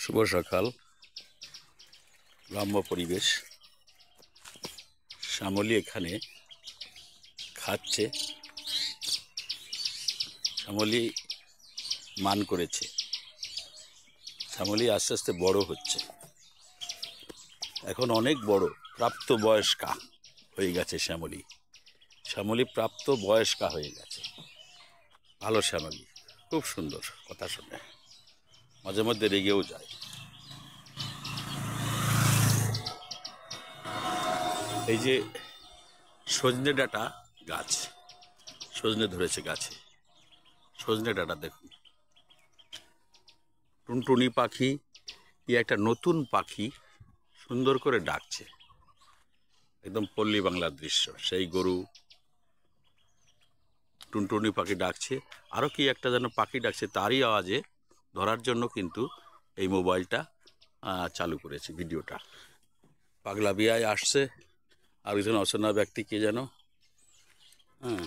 শুভ সকাল, গ্রাম্য পরিবেশ। শ্যামলী এখানে খাচ্ছে। শ্যামলী মান করেছে। শ্যামলী আস্তে আস্তে বড় হচ্ছে, এখন অনেক বড়, প্রাপ্তবয়স্কা হয়ে গেছে শ্যামলী। শ্যামলী প্রাপ্ত বয়স্কা হয়ে গেছে। ভালো শ্যামলী, খুব সুন্দর, কথা শুনে মাঝে মধ্যে রেগেও যায়। এই যে সজনে ডাঁটা গাছ, সজনে ধরেছে গাছে। সজনে ডাঁটা দেখুন। টুনটুনি পাখি, একটা নতুন পাখি সুন্দর করে ডাকছে। একদম পল্লী বাংলার দৃশ্য। সেই গরু, টুনটুনি পাখি ডাকছে, আরও কি একটা যেন পাখি ডাকছে, তারই আওয়াজে ধরার জন্য কিন্তু এই মোবাইলটা চালু করেছি, ভিডিওটা। পাগলা বিয়ায় আসছে আর একজন অচেনা ব্যক্তি, কে যেন। হ্যাঁ,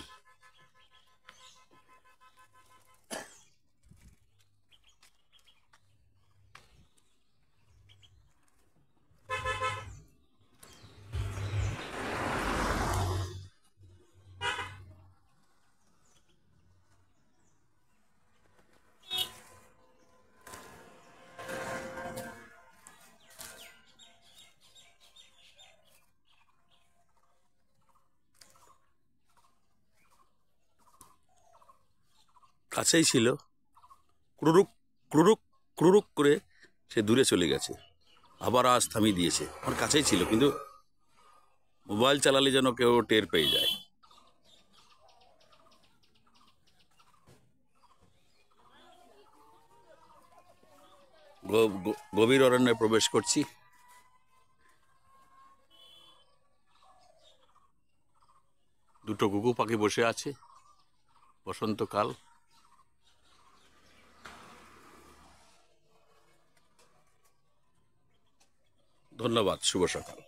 কাছেই ছিল, ক্রুরুক ক্রুরুক ক্রুরুক করে সে দূরে চলে গেছে, আবার আজ থামিয়ে দিয়েছে। আমার কাছেই ছিল, কিন্তু মোবাইল চালালে যেন কেউ টের পেয়ে যায়। গভীর অরণ্যে প্রবেশ করছি। দুটো ঘুঘু পাখি বসে আছে, বসন্তকাল। ধন্যবাদ, শুভ সকাল।